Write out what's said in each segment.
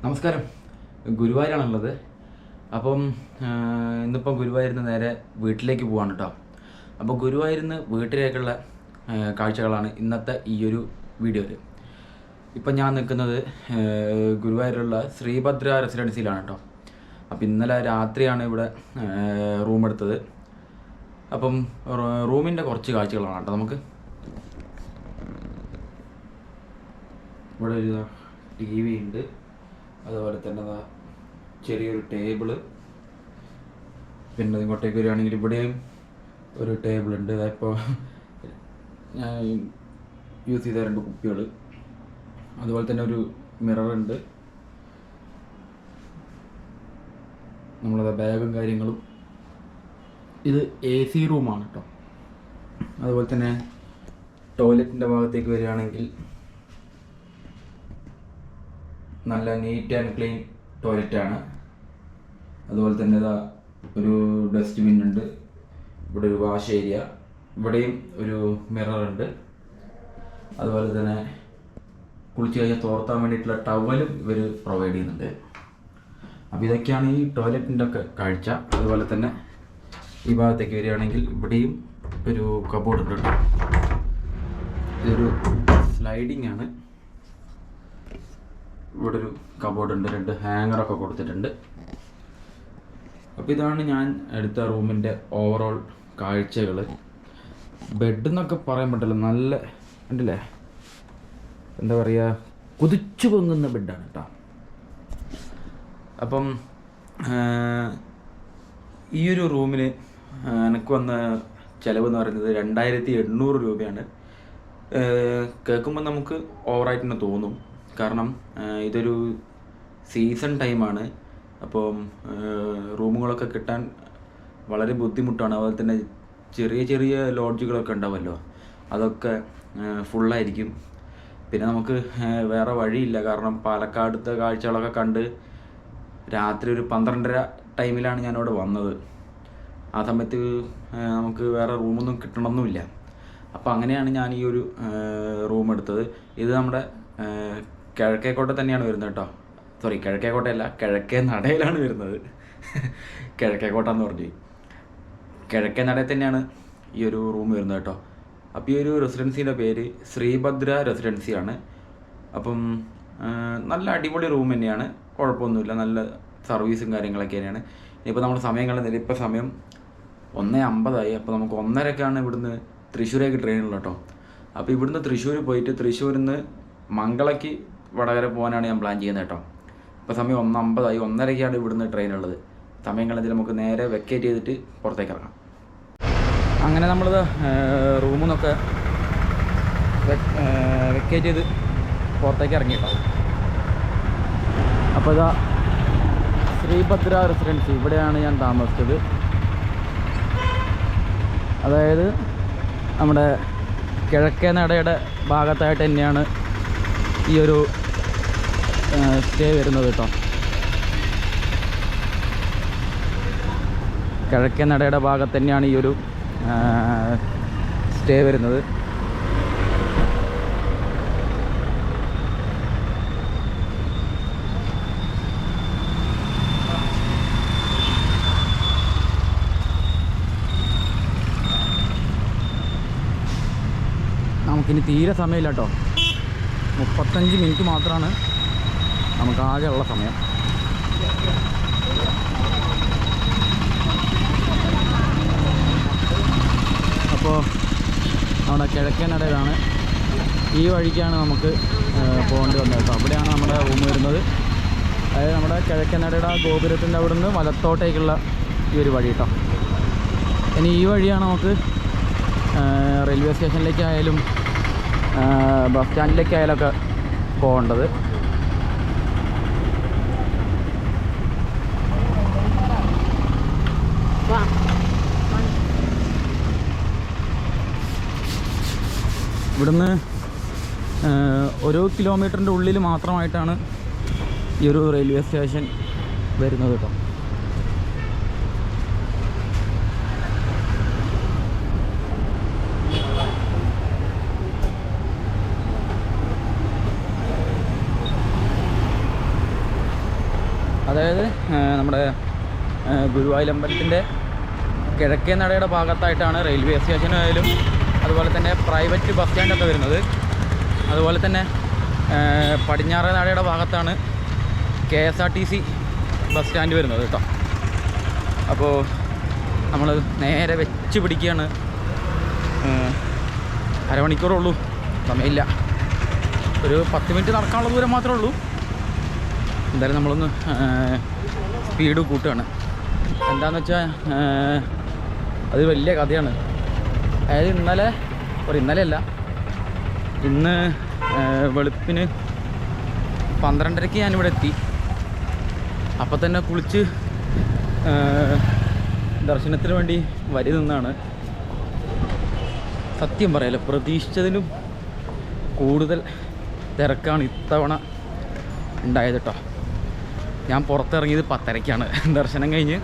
നമസ്കാരം. ഗുരുവായൂരാണുള്ളത്. അപ്പം ഇന്നിപ്പം ഗുരുവായൂരിൽ നിന്ന് നേരെ വീട്ടിലേക്ക് പോവാണ് കേട്ടോ. അപ്പോൾ ഗുരുവായൂരിൽ നിന്ന് വീട്ടിലേക്കുള്ള കാഴ്ചകളാണ് ഇന്നത്തെ ഈ ഒരു വീഡിയോയിൽ. ഇപ്പം ഞാൻ നിൽക്കുന്നത് ഗുരുവായൂരിലുള്ള ശ്രീഭദ്ര റെസിഡൻസിയിലാണ് കേട്ടോ. അപ്പം ഇന്നലെ രാത്രിയാണ് ഇവിടെ റൂം എടുത്തത്. അപ്പം റൂമിൻ്റെ കുറച്ച് കാഴ്ചകളാണ് കേട്ടോ. നമുക്ക് ഇവിടെ ഒരു ടി വി ഉണ്ട്, അതുപോലെ തന്നെ ചെറിയൊരു ടേബിള്, പിന്നെ ഇങ്ങോട്ടേക്ക് വരികയാണെങ്കിൽ ഇവിടെയും ഒരു ടേബിളുണ്ട്. അതിപ്പോൾ ഞാൻ യൂസ് ചെയ്ത 2 കുപ്പികൾ, അതുപോലെ തന്നെ ഒരു മിററുണ്ട്, നമ്മളത് ബാഗും കാര്യങ്ങളും. ഇത് AC റൂമാണ് കേട്ടോ. അതുപോലെ തന്നെ ടോയ്ലറ്റിൻ്റെ ഭാഗത്തേക്ക് വരികയാണെങ്കിൽ നല്ല നീറ്റ് ആൻഡ് ക്ലീൻ ടോയ്ലറ്റാണ്. അതുപോലെ തന്നെ ഇതാ ഒരു ഡസ്റ്റ്ബിൻ ഉണ്ട്, ഇവിടെ ഒരു വാഷ് ഏരിയ, ഇവിടെയും ഒരു മിററുണ്ട്. അതുപോലെ തന്നെ കുളിച്ച് കഴിഞ്ഞാൽ തോർത്താൻ വേണ്ടിയിട്ടുള്ള ടവലും ഇവർ പ്രൊവൈഡ് ചെയ്യുന്നുണ്ട്. അപ്പോൾ ഇതൊക്കെയാണ് ഈ ടോയ്ലറ്റിൻ്റെ ഒക്കെ കാഴ്ച. അതുപോലെ തന്നെ ഈ ഭാഗത്തേക്ക് വരികയാണെങ്കിൽ ഇവിടെയും ഒരു കബോർഡ് ഉണ്ട് കേട്ടോ. ഇതൊരു സ്ലൈഡിങ് ആണ്. ഇവിടെ ഒരു കബോർഡ് ഉണ്ട്, 2 ഹാങ്ങറൊക്കെ കൊടുത്തിട്ടുണ്ട്. അപ്പോൾ ഇതാണ് ഞാൻ എടുത്ത റൂമിൻ്റെ ഓവറോൾ കാഴ്ചകൾ. ബെഡ് എന്നൊക്കെ പറയാൻ പറ്റില്ല, നല്ല ഉണ്ടല്ലേ, എന്താ പറയുക, കുതിച്ചു പൊങ്ങുന്ന ബെഡാണ് കേട്ടോ. അപ്പം ഈ ഒരു റൂമിന് എനിക്ക് വന്ന ചിലവെന്ന് പറയുന്നത് 2800 രൂപയാണ്. കേൾക്കുമ്പോൾ നമുക്ക് ഓവറായിട്ട് തന്നെ തോന്നും, കാരണം ഇതൊരു സീസൺ ടൈമാണ്. അപ്പം റൂമുകളൊക്കെ കിട്ടാൻ വളരെ ബുദ്ധിമുട്ടാണ്. അതുപോലെ തന്നെ ചെറിയ ചെറിയ ലോഡ്ജുകളൊക്കെ ഉണ്ടാവുമല്ലോ, അതൊക്കെ ഫുള്ളായിരിക്കും. പിന്നെ നമുക്ക് വേറെ വഴിയില്ല, കാരണം പാലക്കാടത്തെ കാഴ്ചകളൊക്കെ കണ്ട് രാത്രി ഒരു 12:30 ടൈമിലാണ് ഞാനിവിടെ വന്നത്. ആ സമയത്ത് നമുക്ക് വേറെ റൂമൊന്നും കിട്ടണമെന്നുമില്ല. അപ്പോൾ അങ്ങനെയാണ് ഞാൻ ഈ ഒരു റൂം എടുത്തത്. ഇത് നമ്മുടെ കിഴക്കേക്കോട്ട തന്നെയാണ് വരുന്നത് കേട്ടോ. സോറി, കിഴക്കേക്കോട്ടയല്ല, കിഴക്കേ നടയിലാണ് വരുന്നത്. കിഴക്കേക്കോട്ട എന്ന് പറഞ്ഞു, കിഴക്കേ നടയിൽ തന്നെയാണ് ഈ ഒരു റൂം വരുന്നത് കേട്ടോ. അപ്പോൾ ഈ ഒരു റെസിഡൻസിയുടെ പേര് ശ്രീഭദ്ര റെസിഡൻസിയാണ്. അപ്പം നല്ല അടിപൊളി റൂം തന്നെയാണ്, കുഴപ്പമൊന്നുമില്ല, നല്ല സർവീസും കാര്യങ്ങളൊക്കെ തന്നെയാണ്. ഇപ്പോൾ നമ്മൾ സമയം കളയുന്നില്ല. ഇപ്പോൾ സമയം 1:50 അപ്പോൾ നമുക്ക് 1:30ക്കാണ് ഇവിടുന്ന് തൃശ്ശൂരേക്ക് ട്രെയിനുള്ളത് കേട്ടോ. അപ്പോൾ ഇവിടുന്ന് തൃശ്ശൂർ പോയിട്ട് തൃശ്ശൂരിൽ നിന്ന് മംഗളയ്ക്ക് വടകര പോകാനാണ് ഞാൻ പ്ലാൻ ചെയ്യുന്നത് കേട്ടോ. ഇപ്പോൾ സമയം 1:50, 1:30ക്കാണ് ഇവിടുന്ന് ട്രെയിൻ ഉള്ളത്. സമയം കളഞ്ഞിട്ട് നമുക്ക് നേരെ വെക്കേറ്റ് ചെയ്തിട്ട് പുറത്തേക്ക് ഇറങ്ങാം. അങ്ങനെ നമ്മളിത് റൂമിൽ നിന്നൊക്കെ വെക്കേറ്റ് ചെയ്ത് പുറത്തേക്ക് ഇറങ്ങി കേട്ടോ. അപ്പോൾ ഇതാ ശ്രീഭദ്ര റെസിഡൻസി, ഇവിടെയാണ് ഞാൻ താമസിച്ചത്. അതായത് നമ്മുടെ കിഴക്കേ നടയുടെ ഭാഗത്തായിട്ട് തന്നെയാണ് ഈ ഒരു സ്റ്റേ വരുന്നത് കേട്ടോ. കിഴക്കേ നടയുടെ ഭാഗത്ത് തന്നെയാണ് ഈ ഒരു സ്റ്റേ വരുന്നത്. നമുക്കിനി തീരെ സമയമില്ല കേട്ടോ. 35 മിനിറ്റ് മാത്രമാണ് നമുക്ക് ആകെ ഉള്ള സമയം. അപ്പോൾ നമ്മുടെ കിഴക്കേ നടയിലാണ്, ഈ വഴിക്കാണ് നമുക്ക് പോകേണ്ടി വന്നത് കേട്ടോ. അവിടെയാണ് നമ്മുടെ റൂം വരുന്നത്. അതായത് നമ്മുടെ കിഴക്കേ നടയുടെ ഗോപുരത്തിൻ്റെ അവിടെ നിന്ന് വലത്തോട്ടേക്കുള്ള ഈ ഒരു വഴി കേട്ടോ. ഇനി ഈ വഴിയാണ് നമുക്ക് റെയിൽവേ സ്റ്റേഷനിലേക്കായാലും ബസ് സ്റ്റാൻഡിലേക്കായാലൊക്കെ പോകേണ്ടത്. ഇവിടുന്ന് 1 കിലോമീറ്ററിൻ്റെ ഉള്ളിൽ മാത്രമായിട്ടാണ് ഈ ഒരു റെയിൽവേ സ്റ്റേഷൻ വരുന്നത് കേട്ടോ. അതായത് നമ്മുടെ ഗുരുവായൂർ അമ്പലത്തിൻ്റെ കിഴക്കേ നടയുടെ ഭാഗത്തായിട്ടാണ് റെയിൽവേ സ്റ്റേഷനായാലും അതുപോലെ തന്നെ പ്രൈവറ്റ് ബസ് സ്റ്റാൻഡൊക്കെ വരുന്നത്. അതുപോലെ തന്നെ പടിഞ്ഞാറേ നടയുടെ ഭാഗത്താണ് KSRTC ബസ് സ്റ്റാൻഡ് വരുന്നത് കേട്ടോ. അപ്പോൾ നമ്മൾ നേരെ വെച്ച് പിടിക്കുകയാണ്. അരമണിക്കൂറുള്ളൂ, സമയമില്ല. ഒരു 10 മിനിറ്റ് നടക്കാനുള്ള ദൂരം മാത്രമേ ഉള്ളൂ. എന്തായാലും നമ്മളൊന്ന് സ്പീഡ് കൂട്ടുകയാണ്. എന്താണെന്ന് വെച്ചാൽ അത് വലിയ കഥയാണ്. അതായത് ഇന്നലെയല്ല, ഇന്ന് വെളുപ്പിന് 12:30 ഞാനിവിടെ എത്തി. അപ്പം തന്നെ കുളിച്ച് ദർശനത്തിന് വേണ്ടി വരി നിന്നാണ്. സത്യം പറയാലോ, പ്രതീക്ഷിച്ചതിലും കൂടുതൽ തിരക്കാണ് ഇത്തവണ ഉണ്ടായത് കേട്ടോ. ഞാൻ പുറത്തിറങ്ങിയത് 10:30-ക്കാണ്. ദർശനം കഴിഞ്ഞ്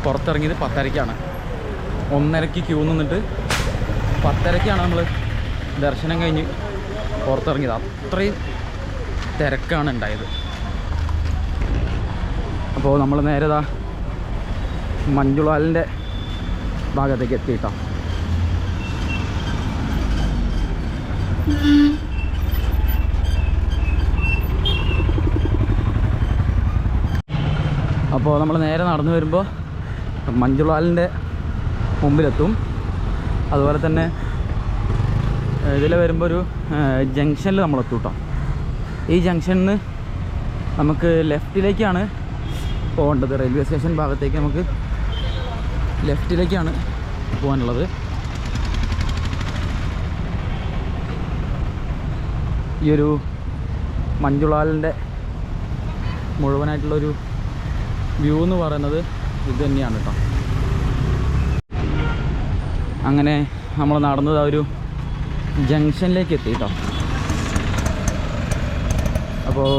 പുറത്തിറങ്ങിയത് 10:30-ക്കാണ്. 1:30-ക്ക് ക്യൂ നിന്നിട്ട് 10:30-ക്കാണ് നമ്മൾ ദർശനം കഴിഞ്ഞ് പുറത്തിറങ്ങിയത്. അത്രയും തിരക്കാണ് ഉണ്ടായത്. അപ്പോൾ നമ്മൾ നേരെ മഞ്ജുളാലിൻ്റെ ഭാഗത്തേക്ക് എത്തിയിട്ടോ. അപ്പോൾ നമ്മൾ നേരെ നടന്നു വരുമ്പോൾ മഞ്ജുളാലിൻ്റെ മുമ്പിലെത്തും. അതുപോലെ തന്നെ ഇതിൽ വരുമ്പോൾ ഒരു ജംഗ്ഷനിൽ നമ്മളെത്തും കേട്ടോ. ഈ ജംഗ്ഷനിൽ നിന്ന് നമുക്ക് ലെഫ്റ്റിലേക്കാണ് പോകേണ്ടത്. റെയിൽവേ സ്റ്റേഷൻ ഭാഗത്തേക്ക് നമുക്ക് ലെഫ്റ്റിലേക്കാണ് പോകാനുള്ളത്. ഈ ഒരു മഞ്ജുളാലിൻ്റെ മുഴുവനായിട്ടുള്ളൊരു വ്യൂ എന്ന് പറയുന്നത് ഇത് തന്നെയാണ് കേട്ടോ. അങ്ങനെ നമ്മൾ നടന്നത് ആ ഒരു ജംഗ്ഷനിലേക്ക് എത്തി കേട്ടോ. അപ്പോൾ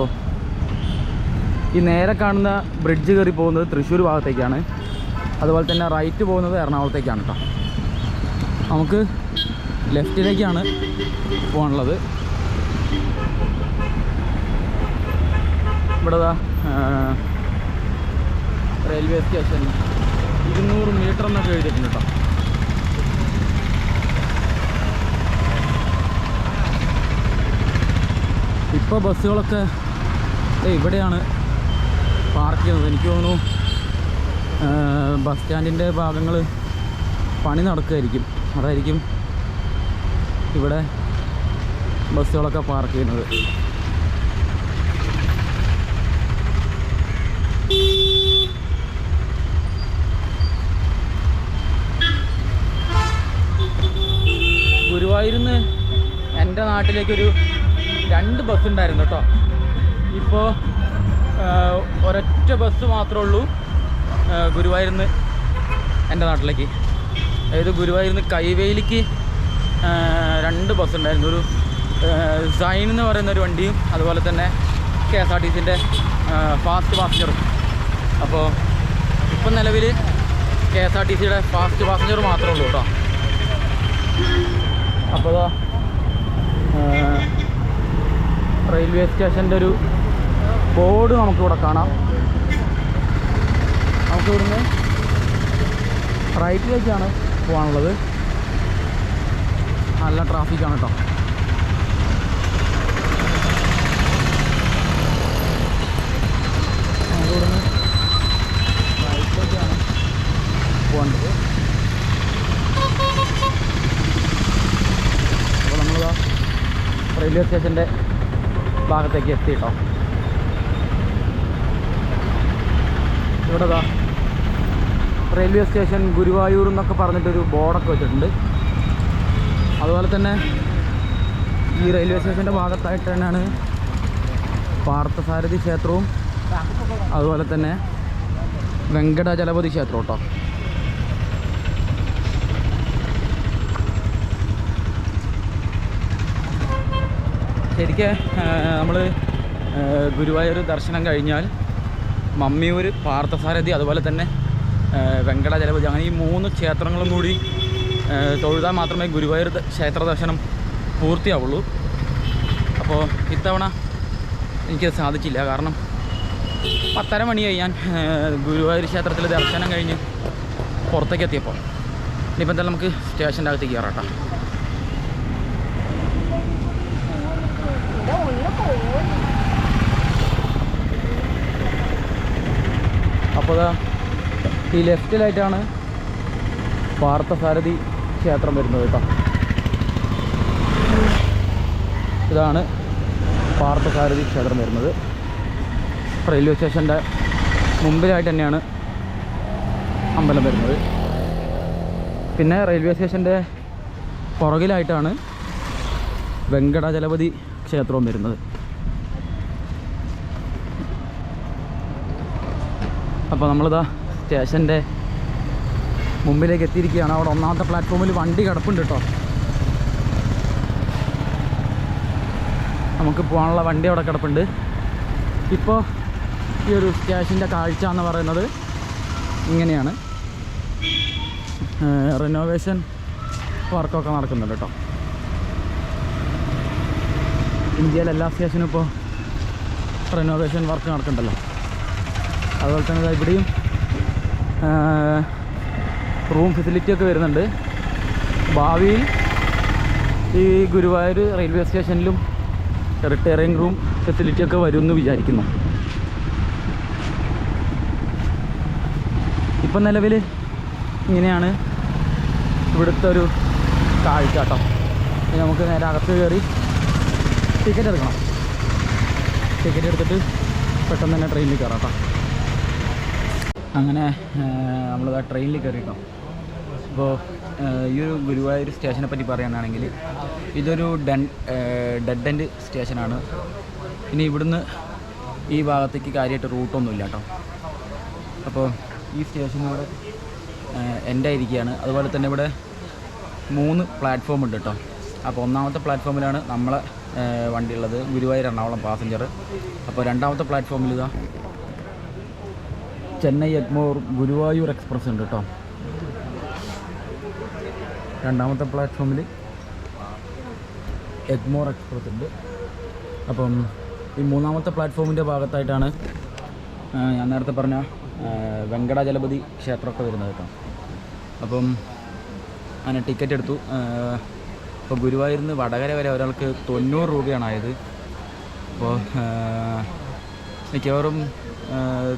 ഈ നേരെ കാണുന്ന ബ്രിഡ്ജ് കയറി പോകുന്നത് തൃശ്ശൂർ ഭാഗത്തേക്കാണ്. അതുപോലെ തന്നെ റൈറ്റ് പോകുന്നത് എറണാകുളത്തേക്കാണ് കേട്ടോ. നമുക്ക് ലെഫ്റ്റിലേക്കാണ് പോകാനുള്ളത്. ഇവിടെ റെയിൽവേ സ്റ്റേഷൻ 200 മീറ്റർ എന്നൊക്കെ എഴുതിയിട്ടുണ്ട് കേട്ടോ. ഇപ്പോൾ ബസ്സുകളൊക്കെ ഇവിടെയാണ് പാർക്ക് ചെയ്യുന്നത്. എനിക്ക് തോന്നുന്നു ബസ് സ്റ്റാൻഡിൻ്റെ ഭാഗങ്ങൾ പണി നടക്കുമായിരിക്കും. അതായിരിക്കും ഇവിടെ ബസ്സുകളൊക്കെ പാർക്ക് ചെയ്യുന്നത്. ഗുരുവായൂരിൽ നിന്ന് എൻ്റെ നാട്ടിലേക്കൊരു 2 ബസ് ഉണ്ടായിരുന്നു കേട്ടോ. ഇപ്പോൾ ഒരൊറ്റ ബസ് മാത്രമേ ഉള്ളൂ ഗുരുവായൂരിൽ നിന്ന് എൻ്റെ നാട്ടിലേക്ക്. അതായത് ഗുരുവായൂരിൽ നിന്ന് കൈവേലിക്ക് 2 ബസ് ഉണ്ടായിരുന്നു. ഒരു സൈൻ എന്ന് പറയുന്നൊരു വണ്ടിയും അതുപോലെ തന്നെ KSRTCൻ്റെ ഫാസ്റ്റ് പാസഞ്ചറും. അപ്പോൾ ഇപ്പം നിലവിൽ KSRTCയുടെ ഫാസ്റ്റ് പാസഞ്ചർ മാത്രമേ ഉള്ളൂ കേട്ടോ. അപ്പോൾ റെയിൽവേ സ്റ്റേഷൻ്റെ ഒരു ബോർഡ് നമുക്കിവിടെ കാണാം. നമുക്കിവിടുന്ന് റൈറ്റിലേക്കാണ് പോകാനുള്ളത്. നല്ല ട്രാഫിക്കാണ് കേട്ടോ. നമുക്കിവിടുന്ന് റൈറ്റിലേക്കാണ് പോകേണ്ടത്. അപ്പോൾ നമ്മളിതാ റെയിൽവേ സ്റ്റേഷൻ്റെ ഭാഗത്തേക്ക് എത്തി കേട്ടോ. ഇവിടെ റെയിൽവേ സ്റ്റേഷൻ ഗുരുവായൂർ എന്നൊക്കെ പറഞ്ഞിട്ടൊരു ബോർഡൊക്കെ വെച്ചിട്ടുണ്ട്. അതുപോലെ തന്നെ ഈ റെയിൽവേ സ്റ്റേഷൻ്റെ ഭാഗത്തായിട്ട് തന്നെയാണ് പാർത്ഥസാരഥി ക്ഷേത്രവും അതുപോലെ തന്നെ വെങ്കടാചലപതി ക്ഷേത്രം കേട്ടോ. ശരിക്കും നമ്മൾ ഗുരുവായൂർ ദർശനം കഴിഞ്ഞാൽ മമ്മിയൂർ, പാർത്ഥസാരഥി അതുപോലെ തന്നെ വെങ്കടാചലപതി അങ്ങനെ ഈ 3 ക്ഷേത്രങ്ങളും കൂടി തൊഴുതാൽ മാത്രമേ ഗുരുവായൂർ ക്ഷേത്ര ദർശനം പൂർത്തിയാവുള്ളൂ. അപ്പോൾ ഇത്തവണ എനിക്കത് സാധിച്ചില്ല. കാരണം 10:30 മണിയായി ഞാൻ ഗുരുവായൂർ ക്ഷേത്രത്തിൽ ദർശനം കഴിഞ്ഞ് പുറത്തേക്ക് എത്തിയപ്പോൾ. ഇനിയിപ്പോൾ എന്തായാലും നമുക്ക് സ്റ്റേഷൻ്റെ അകത്തേക്ക് കയറാം കേട്ടോ. അപ്പോൾ ഈ ലെഫ്റ്റിലായിട്ടാണ് പാർത്ഥസാരഥി ക്ഷേത്രം വരുന്നത് കേട്ടോ. ഇതാണ് പാർത്ഥസാരഥി ക്ഷേത്രം വരുന്നത്. റെയിൽവേ സ്റ്റേഷൻ്റെ മുമ്പിലായിട്ട് തന്നെയാണ് അമ്പലം വരുന്നത്. പിന്നെ റെയിൽവേ സ്റ്റേഷൻ്റെ പുറകിലായിട്ടാണ് വെങ്കടാചലപതി ക്ഷേത്രവും വരുന്നത്. അപ്പോൾ നമ്മളിതാ സ്റ്റേഷൻ്റെ മുമ്പിലേക്ക് എത്തിയിരിക്കുകയാണ്. അവിടെ ഒന്നാമത്തെ പ്ലാറ്റ്ഫോമിൽ വണ്ടി കിടപ്പുണ്ട് കേട്ടോ. നമുക്ക് പോകാനുള്ള വണ്ടി അവിടെ കിടപ്പുണ്ട്. ഇപ്പോൾ ഈ ഒരു സ്റ്റേഷൻ്റെ കാഴ്ച എന്ന് പറയുന്നത് ഇങ്ങനെയാണ്. റിനോവേഷൻ വർക്കൊക്കെ നടക്കുന്നുണ്ട് കേട്ടോ. ഇന്ത്യയിലെ എല്ലാ സ്റ്റേഷനും ഇപ്പോൾ റിനോവേഷൻ വർക്ക് നടക്കുന്നുണ്ടല്ലോ. അതുപോലെ തന്നെ ഇവിടെയും റൂം ഫെസിലിറ്റിയൊക്കെ വരുന്നുണ്ട്. ഭാവിയിൽ ഈ ഗുരുവായൂർ റെയിൽവേ സ്റ്റേഷനിലും റിട്ടയറിംഗ് റൂം ഫെസിലിറ്റിയൊക്കെ വരുമെന്ന് വിചാരിക്കുന്നു. ഇപ്പം നിലവിൽ ഇങ്ങനെയാണ് ഇവിടുത്തെ ഒരു കാഴ്ച കേട്ടോ. ഇനി നമുക്ക് നേരെ അകത്ത് കയറി ടിക്കറ്റ് എടുക്കണം. ടിക്കറ്റ് എടുത്തിട്ട് പെട്ടെന്ന് തന്നെ ട്രെയിനിൽ കയറാം കേട്ടോ. അങ്ങനെ നമ്മളിതാ ട്രെയിനിൽ കയറിയിട്ടോ. അപ്പോൾ ഈ ഒരു ഗുരുവായൂർ സ്റ്റേഷനെ പറ്റി പറയുകയാണെങ്കിൽ ഇതൊരു ഡെഡ് എൻഡ് സ്റ്റേഷനാണ്. ഇനി ഇവിടുന്ന് ഈ ഭാഗത്തേക്ക് കാര്യമായിട്ട് റൂട്ടൊന്നുമില്ല കേട്ടോ. അപ്പോൾ ഈ സ്റ്റേഷനോട് എൻ്റെ ആയിരിക്കുകയാണ്. അതുപോലെ തന്നെ ഇവിടെ 3 പ്ലാറ്റ്ഫോം ഉണ്ട് കേട്ടോ. അപ്പോൾ ഒന്നാമത്തെ പ്ലാറ്റ്ഫോമിലാണ് നമ്മളെ വണ്ടി ഉള്ളത്, ഗുരുവായൂർ എറണാകുളം പാസഞ്ചർ. അപ്പോൾ രണ്ടാമത്തെ പ്ലാറ്റ്ഫോമിൽ ഇതാ ചെന്നൈ എഗ്മോർ ഗുരുവായൂർ എക്സ്പ്രസ് ഉണ്ട് കേട്ടോ. രണ്ടാമത്തെ പ്ലാറ്റ്ഫോമിൽ എഗ്മോർ എക്സ്പ്രസ് ഉണ്ട്. അപ്പം ഈ മൂന്നാമത്തെ പ്ലാറ്റ്ഫോമിൻ്റെ ഭാഗത്തായിട്ടാണ് ഞാൻ നേരത്തെ പറഞ്ഞ വെങ്കടാചലപതി ക്ഷേത്രമൊക്കെ വരുന്നത് കേട്ടോ. അപ്പം അങ്ങനെ ടിക്കറ്റ് എടുത്തു. ഇപ്പോൾ ഗുരുവായൂരിൽ നിന്ന് വടകര വരെ ഒരാൾക്ക് 90 രൂപയാണ് ആയത്. അപ്പോൾ മിക്കവാറും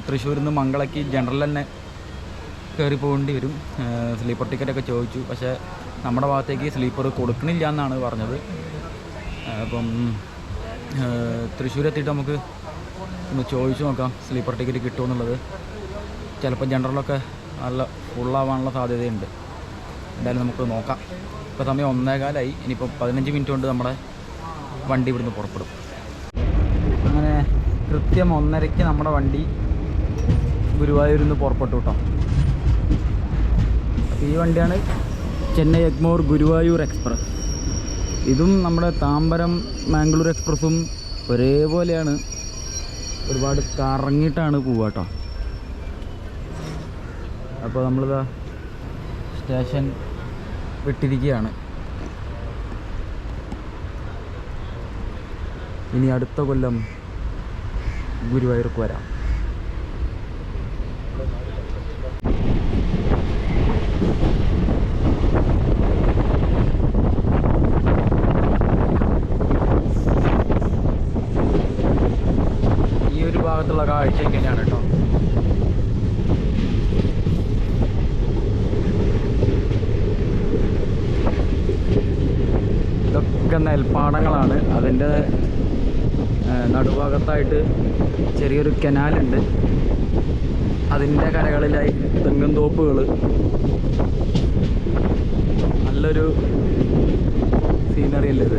തൃശ്ശൂരിൽ നിന്ന് മംഗളയ്ക്ക് ജനറൽ തന്നെ കയറി പോകേണ്ടി വരും. സ്ലീപ്പർ ടിക്കറ്റൊക്കെ ചോദിച്ചു, പക്ഷേ നമ്മുടെ ഭാഗത്തേക്ക് സ്ലീപ്പർ കൊടുക്കണില്ല എന്നാണ് പറഞ്ഞത്. അപ്പം തൃശ്ശൂർ എത്തിയിട്ട് നമുക്ക് ഒന്ന് ചോദിച്ചു നോക്കാം സ്ലീപ്പർ ടിക്കറ്റ് കിട്ടുമെന്നുള്ളത്. ചിലപ്പോൾ ജനറലൊക്കെ നല്ല ഫുള്ളാവാനുള്ള സാധ്യതയുണ്ട്. എന്തായാലും നമുക്ക് നോക്കാം. ഇപ്പോൾ സമയം 1:15. ഇനിയിപ്പോൾ 15 മിനിറ്റ് കൊണ്ട് നമ്മുടെ വണ്ടി ഇവിടുന്ന് പുറപ്പെടും. അങ്ങനെ കൃത്യം 1:30 നമ്മുടെ വണ്ടി ഗുരുവായൂരിൽ നിന്ന് പുറപ്പെട്ടു കേട്ടോ. ഈ വണ്ടിയാണ് ചെന്നൈ എഗ്മോർ ഗുരുവായൂർ എക്സ്പ്രസ്. ഇതും നമ്മുടെ താമ്പരം മാംഗ്ലൂർ എക്സ്പ്രസ്സും ഒരേപോലെയാണ്. ഒരുപാട് കറങ്ങിയിട്ടാണ് പോവുക കേട്ടോ. അപ്പോൾ നമ്മളിതാ സ്റ്റേഷൻ വിട്ടിരിക്കുകയാണ്. ഇനി അടുത്ത കൊല്ലം ഗുരുവായൂർക്ക് വരാം. ഈ ഒരു ഭാഗത്തുള്ള കാഴ്ച ഇങ്ങനെയാണ് കേട്ടോ. ഇതൊക്കെ നെൽപ്പാടങ്ങളാണ്. അതിൻ്റെ നടുഭാഗത്തായിട്ട് ചെറിയൊരു കനാലുണ്ട്. അതിൻ്റെ കരകളിലായി തെങ്ങും തോപ്പുകൾ. നല്ലൊരു സീനറി അല്ലേ ഇത്.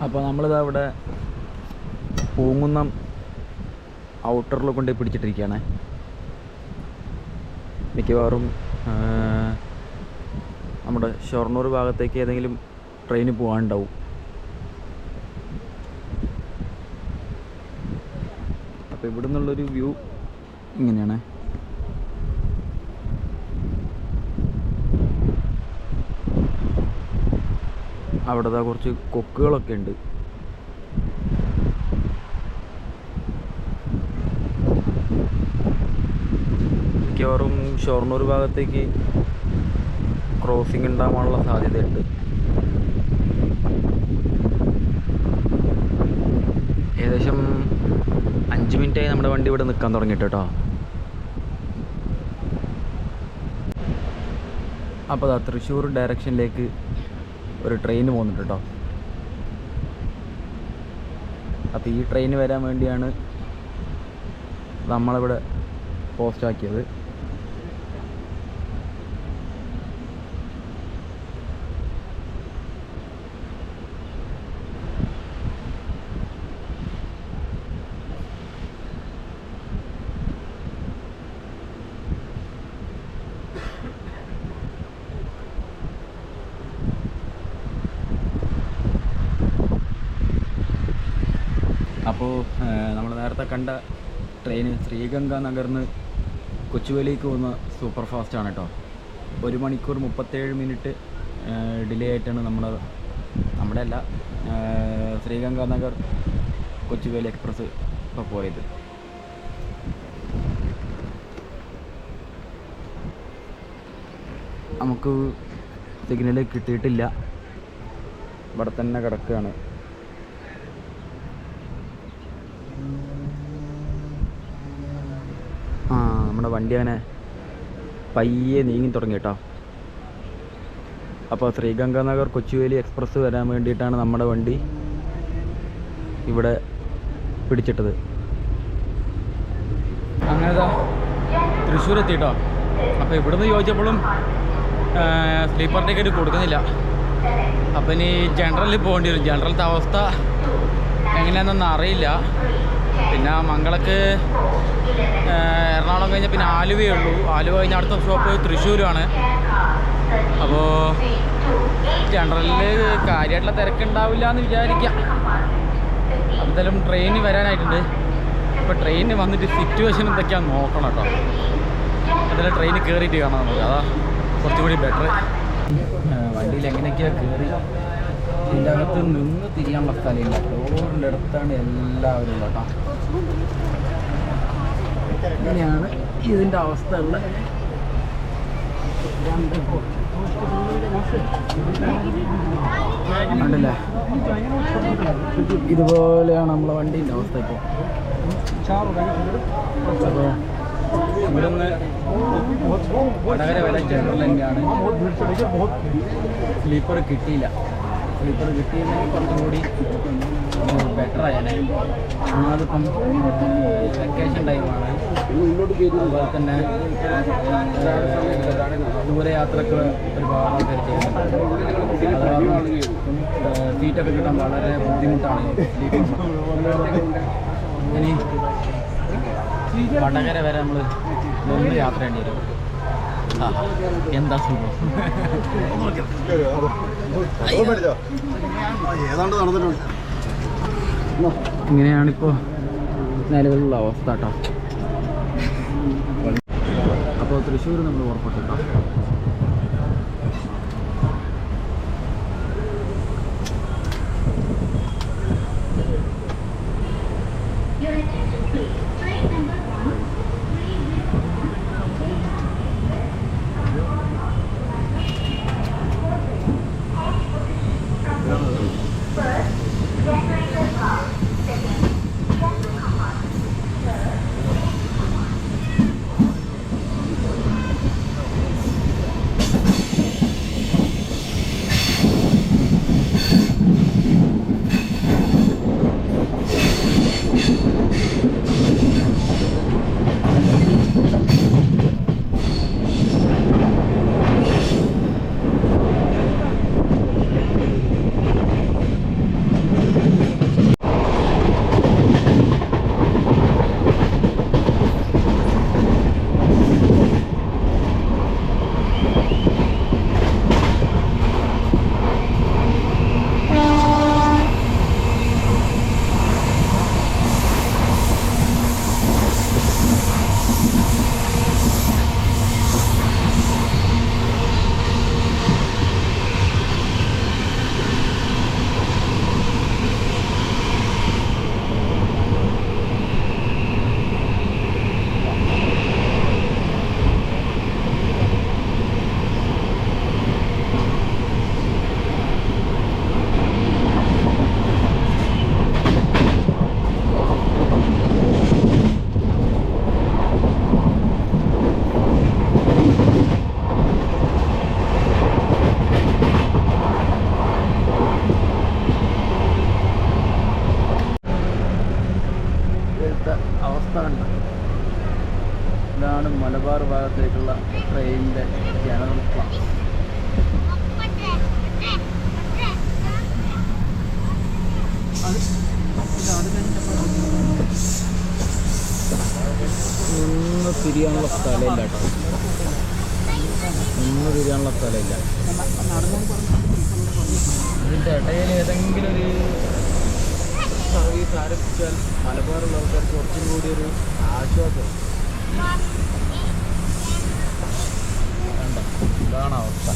അപ്പോൾ നമ്മളിതാ ഇവിടെ പൂങ്കുന്നം ഔട്ടറിൽ കൊണ്ട് പിടിച്ചിട്ടിരിക്കുകയാണ്. മിക്കവാറും നമ്മുടെ ഷൊർണൂർ ഭാഗത്തേക്ക് ഏതെങ്കിലും ട്രെയിന് പോകാനുണ്ടാവും. അപ്പോൾ ഇവിടെ നിന്നുള്ളൊരു വ്യൂ ഇങ്ങനെയാണ്. അവിടെ കുറച്ച് കൊക്കുകളൊക്കെ ഉണ്ട്. മിക്കവാറും ഷൊർണൂർ ഭാഗത്തേക്ക് ക്രോസിംഗ് ഉണ്ടാകാനുള്ള സാധ്യതയുണ്ട്. ഏകദേശം 5 മിനിറ്റായി നമ്മുടെ വണ്ടി ഇവിടെ നിൽക്കാൻ തുടങ്ങിയിട്ട് കേട്ടോ. അപ്പോൾ അതാ തൃശ്ശൂർ ഡയറക്ഷനിലേക്ക് ഒരു ട്രെയിൻ പോകുന്നുണ്ട് കേട്ടോ. അപ്പോൾ ഈ ട്രെയിൻ വരാൻ വേണ്ടിയാണ് നമ്മളിവിടെ പോസ്റ്റാക്കിയത്. അപ്പോൾ നമ്മൾ നേരത്തെ കണ്ട ട്രെയിന് ശ്രീഗംഗാനഗറിന്ന് കൊച്ചുവേലിക്ക് പോകുന്ന സൂപ്പർ ഫാസ്റ്റാണ് കേട്ടോ. 1 മണിക്കൂർ 37 മിനിറ്റ് ഡിലേ ആയിട്ടാണ് നമ്മുടെ അല്ല ശ്രീഗംഗാനഗർ കൊച്ചുവേലി എക്സ്പ്രസ് ഇപ്പോൾ പോയത്. നമുക്ക് സിഗ്നൽ കിട്ടിയിട്ടില്ല, ഇവിടെ തന്നെ കിടക്കുകയാണ്. നമ്മുടെ വണ്ടി അങ്ങനെ പയ്യെ നീങ്ങി തുടങ്ങി കേട്ടോ. അപ്പോൾ ശ്രീഗംഗാനഗർ കൊച്ചുവേലി എക്സ്പ്രസ് വരാൻ വേണ്ടിയിട്ടാണ് നമ്മുടെ വണ്ടി ഇവിടെ പിടിച്ചിട്ടത്. അങ്ങനെ തൃശ്ശൂർ എത്തി കേട്ടോ. അപ്പോൾ ഇവിടുന്ന് ചോദിച്ചപ്പോഴും സ്ലീപ്പർ ടിക്കറ്റ് കൊടുക്കുന്നില്ല. അപ്പോൾ ഇനി ജനറലിൽ പോകേണ്ടി വരും. ജനറലത്തെ അവസ്ഥ എങ്ങനെയാണെന്നൊന്നും അറിയില്ല. പിന്നെ മംഗളക്ക് എറണാകുളം കഴിഞ്ഞാൽ പിന്നെ ആലുവയേ ഉള്ളൂ. ആലുവ കഴിഞ്ഞ അടുത്ത സ്റ്റോപ്പ് തൃശ്ശൂരാണ്. അപ്പോൾ ജനറലിൽ കാര്യമായിട്ടുള്ള തിരക്കുണ്ടാവില്ല എന്ന് വിചാരിക്കാം. എന്തായാലും ട്രെയിന് വരാനായിട്ടുണ്ട്. അപ്പോൾ ട്രെയിന് വന്നിട്ട് സിറ്റുവേഷൻ എന്തൊക്കെയാണെന്ന് നോക്കണം കേട്ടോ. എന്തായാലും ട്രെയിന് കയറിയിട്ട് കാണാം നമുക്ക്, അതാ കുറച്ചുകൂടി ബെറ്റർ. വണ്ടിയിൽ എങ്ങനെയൊക്കെയാണ് കയറി ഇതിൻ്റെ അകത്ത് നിന്ന് തിരിയാനുള്ള സ്ഥലമില്ല. ഡോറിൻ്റെ അടുത്താണ് എല്ലാവരും കേട്ടോ. ഇങ്ങനെയാണ് ഇതിൻ്റെ അവസ്ഥ ഉള്ളത്. ഉണ്ടല്ലേ, ഇതുപോലെയാണ് നമ്മളെ വണ്ടീൻ്റെ അവസ്ഥ ഇപ്പോൾ. അപ്പോൾ ഇവിടുന്ന് വടകര വരെ ജനറൽ തന്നെയാണ്. സ്ലീപ്പർ കിട്ടിയില്ല. സ്ലീപ്പർ കിട്ടിയിരുന്നെങ്കിൽ കുറച്ചും കൂടി ബെറ്റർ ആയാലേ. അതിപ്പം വെക്കേഷൻ ടൈമാണ്. അതുപോലെ തന്നെ ദൂരയാത്രക്ക് ഒരുപാട് ആൾക്കാർ ചെയ്യുന്നുണ്ട്. അത് കാരണം സീറ്റൊക്കെ കിട്ടാൻ വളരെ ബുദ്ധിമുട്ടാണ്. ഇനി വടകര വരെ നമ്മൾ നിന്ന് യാത്ര ചെയ്യേണ്ടി വരും. എന്താ സുഖം. ഇങ്ങനെയാണിപ്പോൾ നിലവിലുള്ള അവസ്ഥ കേട്ടോ. അപ്പോൾ തൃശ്ശൂർ നമ്മൾ പുറപ്പെട്ടു കേട്ടോ. നിന്ന് തിരിയാനുള്ള സ്ഥലമില്ല കേട്ടോ, നിന്ന് തിരിയാനുള്ള സ്ഥലമില്ല. ഇതിൻ്റെ ഇടയിൽ ഏതെങ്കിലും ഒരു സർവീസ് ആരംഭിച്ചാൽ മലബാറുള്ള ആൾക്കാർക്ക് കുറച്ചും കൂടി ഒരു ആശ്വാസം. വേണ്ട, ഇതാണ് അവസ്ഥ.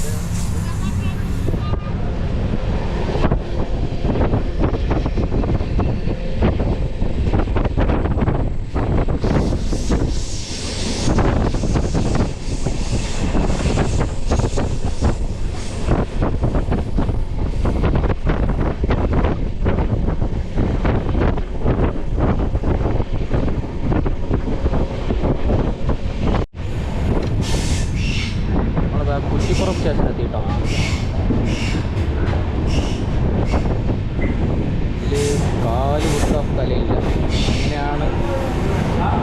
കുറ്റിപ്പുറം സ്റ്റേഷൻ എത്തിയിട്ടോ. ഇതിൽ കാല് കുത്താൻ സ്ഥലമില്ല. അങ്ങനെയാണ്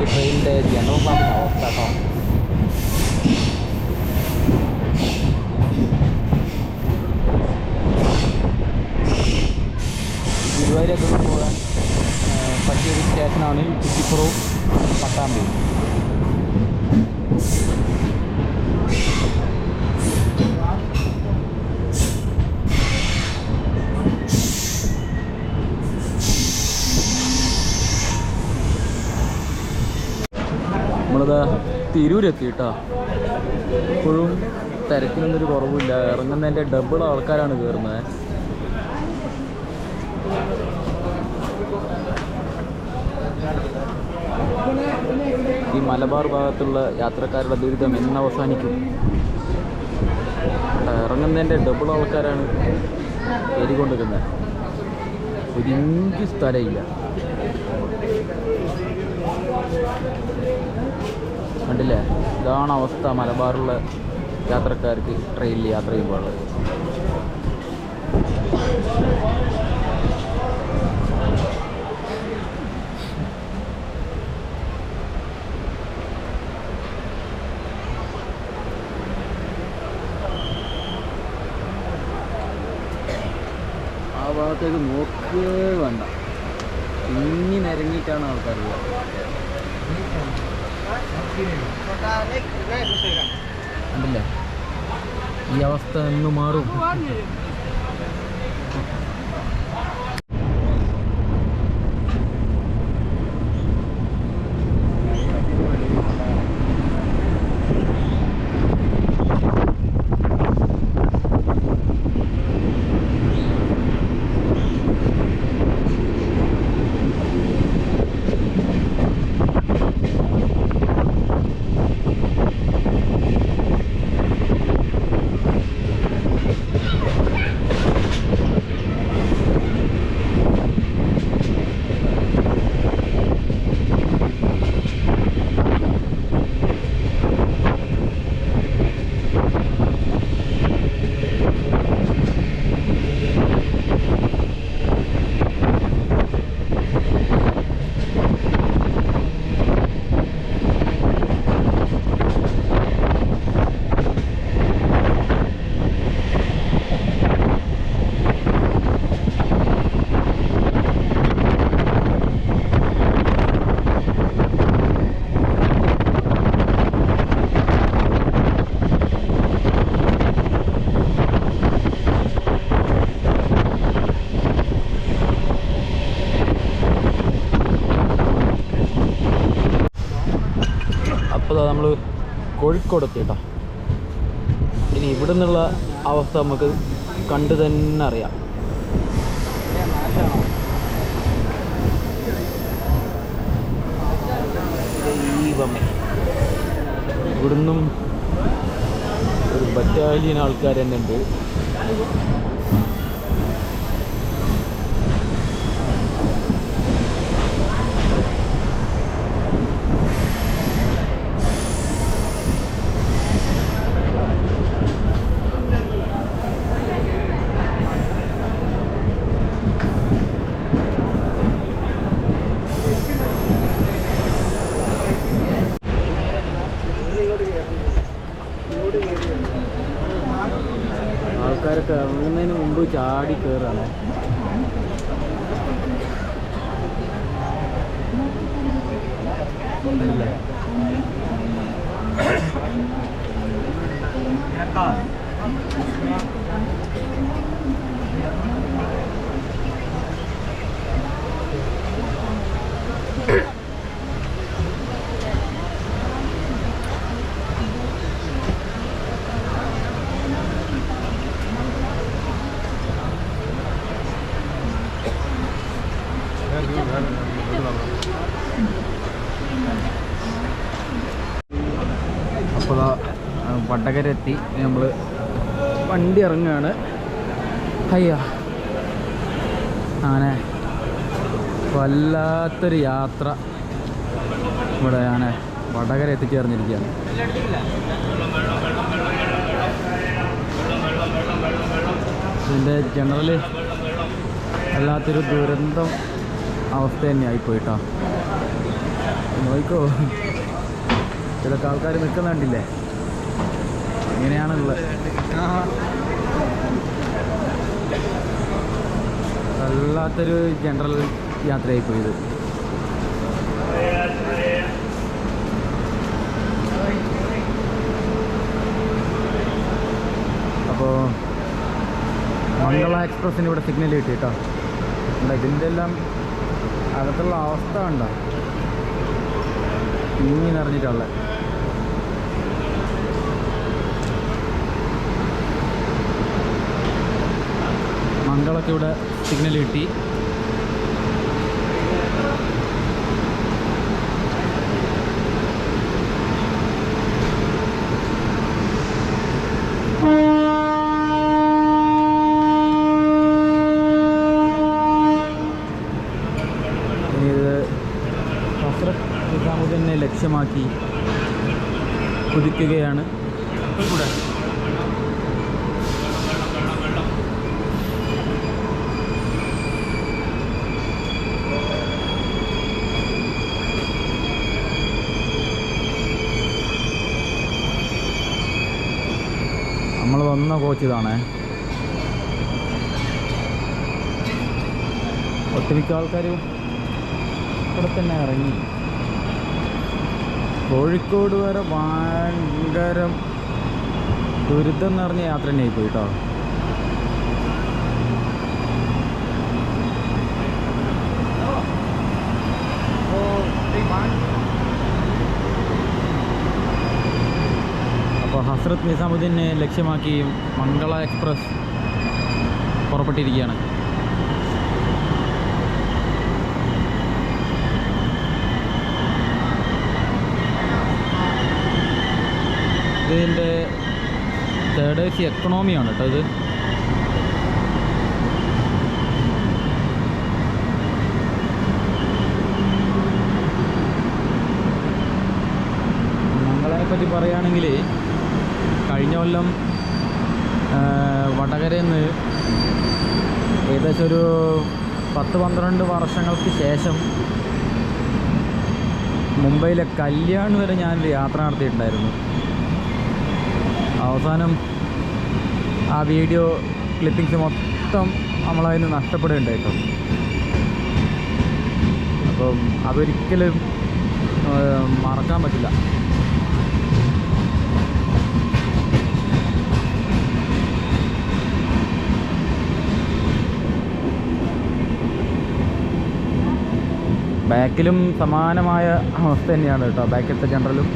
ഈ ട്രെയിനിൻ്റെ ജനറൽ അവസ്ഥ കേട്ടോ. ഗുരുവായൂരൊക്കെ പോകാൻ പറ്റിയൊരു സ്റ്റേഷനാണ് കുറ്റിപ്പുറവും പട്ടാമ്പിയും. നമ്മളിത് തിരൂരെത്തി കേട്ടോ. ഇപ്പോഴും തിരക്കിനൊന്നൊരു കുറവില്ല. ഇറങ്ങുന്നതിൻ്റെ ഡബിൾ ആൾക്കാരാണ് കയറുന്നത്. ഈ മലബാർ ഭാഗത്തുള്ള യാത്രക്കാരുടെ ദുരിതം എന്നവസാനിക്കും? ഇറങ്ങുന്നതിൻ്റെ ഡബിൾ ആൾക്കാരാണ് കയറിക്കൊണ്ടിരിക്കുന്നത്. ഒരു ഇഞ്ച് സ്ഥലമില്ല. കണ്ടില്ലേ, ഇതാണ് അവസ്ഥ മലബാറിലുള്ള യാത്രക്കാർക്ക് ട്രെയിനിൽ യാത്ര ചെയ്യുമ്പോഴുള്ളത്. ആ ഭാഗത്തേക്ക് നോക്കേ വേണ്ട, ഇനി നിരങ്ങിയിട്ടാണ് ആൾക്കാരുള്ളത്. കണ്ടില്ലേ, ഈ അവസ്ഥ എന്ന് മാറും. അപ്പോൾ നമ്മൾ കോഴിക്കോട് എത്തി കേട്ടോ. ഇനി ഇവിടെ നിന്നുള്ള അവസ്ഥ നമുക്ക് കണ്ടു തന്നെ അറിയാം. ദൈവമേ, ഇവിടുന്നും ഒരു ബറ്റാലിയൻ ആൾക്കാർ തന്നെ ഉണ്ട്. ആൾക്കാരൊക്കെ ഇറങ്ങുന്നതിന് മുമ്പ് ചാടി കയറാണ്. അപ്പോൾ വടകര എത്തി. നമ്മൾ വണ്ടി ഇറങ്ങുകയാണ്. അയ്യോ അങ്ങനെ വല്ലാത്തൊരു യാത്ര. ഇവിടെ ഞാൻ വടകര എത്തിച്ചേർന്നിരിക്കുകയാണ്. ഇതിൻ്റെ ജനറൽ വല്ലാത്തൊരു ദുരന്തം അവസ്ഥ തന്നെയായിപ്പോയിട്ടോ. നോക്കോ, ചിലക്ക് ആൾക്കാർ നിൽക്കുന്നുണ്ടില്ലേ, ഇങ്ങനെയാണുള്ളത്. വല്ലാത്തൊരു ജനറൽ യാത്രയായിപ്പോയത്. അപ്പോൾ മംഗള എക്സ്പ്രസ്സിന് ഇവിടെ സിഗ്നൽ കിട്ടി കേട്ടോ. ഇതിൻ്റെ എല്ലാം അകത്തുള്ള അവസ്ഥ ഉണ്ടോ, ഇങ്ങി നിറഞ്ഞിട്ടുള്ള. മംഗളൊക്കെ ഇവിടെ സിഗ്നൽ കിട്ടി. നിസാമുദ്ദീനെ ലക്ഷ്യമാക്കി കുതിക്കുകയാണ്. നമ്മൾ വന്ന കോച്ച് ഇതാണേ. ഒട്ടുമിക്ക ആൾക്കാരും ഇവിടെ തന്നെ ഇറങ്ങി. കോഴിക്കോട് വരെ ഭയങ്കര ദുരിതം നിറഞ്ഞ യാത്ര തന്നെയായി പോയി കേട്ടോ. അപ്പോൾ ഹസ്രത്ത് നിസാമുദ്ദീനെ ലക്ഷ്യമാക്കി മംഗള എക്സ്പ്രസ് പുറപ്പെട്ടിരിക്കുകയാണ്. ഇതിൻ്റെ തേർഡ് AC എക്കണോമിയാണ് കേട്ടോ ഇത്. മംഗളയെപ്പറ്റി പറയുകയാണെങ്കിൽ കഴിഞ്ഞ കൊല്ലം വടകരയിൽ നിന്ന് ഏകദേശം ഒരു 10-12 വർഷങ്ങൾക്ക് ശേഷം മുംബൈയിലെ കല്യാൺ വരെ ഞാനൊരു യാത്ര നടത്തിയിട്ടുണ്ടായിരുന്നു. അവസാനം ആ വീഡിയോ ക്ലിപ്പിങ്സ് മൊത്തം നമ്മളതിന് നഷ്ടപ്പെടുകയുണ്ടായിട്ടോ. അപ്പം അതൊരിക്കലും മറക്കാൻ പറ്റില്ല. ബാക്കിലും സമാനമായ അവസ്ഥ തന്നെയാണ് കേട്ടോ, ബാക്കിലത്തെ ജനറലും.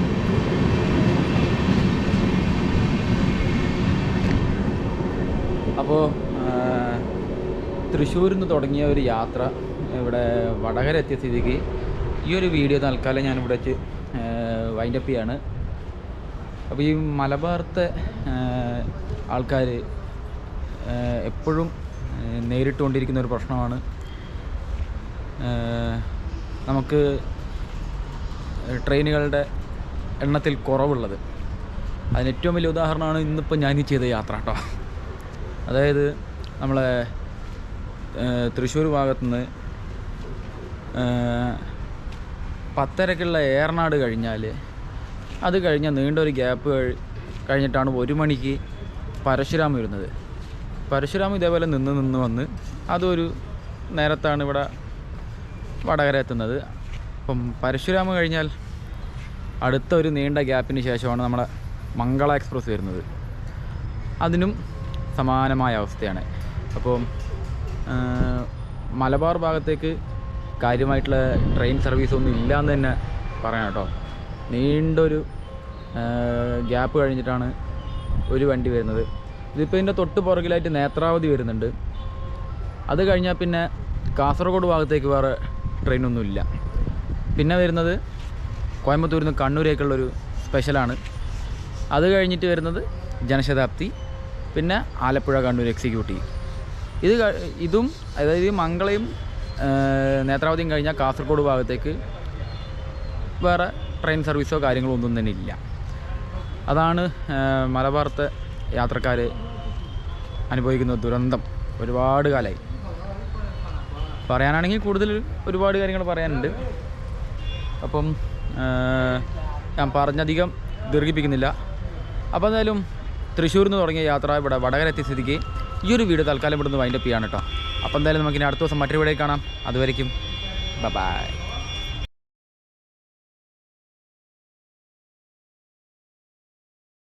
അപ്പോൾ തൃശ്ശൂരിൽ നിന്ന് തുടങ്ങിയ ഒരു യാത്ര ഇവിടെ വടകര എത്തിയ സ്ഥിതിക്ക് ഈ ഒരു വീഡിയോ തൽക്കാലം ഞാനിവിടെ വെച്ച് വൈൻഡപ്പ് ചെയ്യാണ്. അപ്പോൾ ഈ മലബാറത്തെ ആൾക്കാർ എപ്പോഴും നേരിട്ടുകൊണ്ടിരിക്കുന്ന ഒരു പ്രശ്നമാണ് നമുക്ക് ട്രെയിനുകളുടെ എണ്ണത്തിൽ കുറവുള്ളത്. അതിന് ഏറ്റവും വലിയ ഉദാഹരണമാണ് ഇന്നിപ്പോൾ ഞാൻ ചെയ്ത യാത്ര കേട്ടോ. അതായത് നമ്മളെ തൃശ്ശൂർ ഭാഗത്തുനിന്ന് 10:30ക്കുള്ള ഏറനാട് കഴിഞ്ഞാൽ അത് കഴിഞ്ഞാൽ നീണ്ടൊരു ഗ്യാപ്പ് കഴിഞ്ഞിട്ടാണ് 1 മണിക്ക് പരശുരാം വരുന്നത്. പരശുരാമം ഇതേപോലെ നിന്ന് വന്ന് അതൊരു നേരത്താണ് ഇവിടെ വടകര എത്തുന്നത്. അപ്പം പരശുരാമം കഴിഞ്ഞാൽ അടുത്ത ഒരു നീണ്ട ഗ്യാപ്പിന് ശേഷമാണ് നമ്മുടെ മംഗള എക്സ്പ്രസ് വരുന്നത്. അതിനും സമാനമായ അവസ്ഥയാണ്. അപ്പോൾ മലബാർ ഭാഗത്തേക്ക് കാര്യമായിട്ടുള്ള ട്രെയിൻ സർവീസൊന്നും ഇല്ലയെന്ന് തന്നെ പറയാം കേട്ടോ. നീണ്ടൊരു ഗ്യാപ്പ് കഴിഞ്ഞിട്ടാണ് ഒരു വണ്ടി വരുന്നത്. ഇതിപ്പോൾ ഇതിൻ്റെ തൊട്ട് പുറകിലായിട്ട് നേത്രാവതി വരുന്നുണ്ട്. അത് കഴിഞ്ഞാൽ പിന്നെ കാസർഗോഡ് ഭാഗത്തേക്ക് വേറെ ട്രെയിനൊന്നുമില്ല. പിന്നെ വരുന്നത് കോയമ്പത്തൂരിൽ നിന്ന് കണ്ണൂരേക്കുള്ളൊരു സ്പെഷ്യലാണ്. അത് കഴിഞ്ഞിട്ട് വരുന്നത് ജനശതാബ്ദി, പിന്നെ ആലപ്പുഴ കണ്ണൂർ എക്സിക്യൂട്ടീവ്. ഇതും അതായത് മംഗളയും നേത്രാവതിയും കഴിഞ്ഞാൽ കാസർഗോഡ് ഭാഗത്തേക്ക് വേറെ ട്രെയിൻ സർവീസോ കാര്യങ്ങളോ ഒന്നും തന്നെ ഇല്ല. അതാണ് മലബാറത്തെ യാത്രക്കാർ അനുഭവിക്കുന്ന ദുരന്തം. ഒരുപാട് കാലമായി പറയാനാണെങ്കിൽ കൂടുതൽ ഒരുപാട് കാര്യങ്ങൾ പറയാനുണ്ട്. അപ്പം ഞാൻ പറഞ്ഞധികം ദീർഘിപ്പിക്കുന്നില്ല. അപ്പോൾ എന്തായാലും തൃശ്ശൂരിൽ നിന്ന് തുടങ്ങിയ യാത്ര ഇവിടെ വടകര എത്തിയ സ്ഥിതിക്ക് ഈ ഒരു വീഡിയോ തൽക്കാലം ഇവിടുന്ന് വൈൻഡപ്പ് ചെയ്യാണ് കേട്ടോ. അപ്പോൾ എന്തായാലും നമുക്കിനി അടുത്ത ദിവസം മറ്റൊരു വീഡിയോ കാണാം. അതുവരയ്ക്കും ബൈ.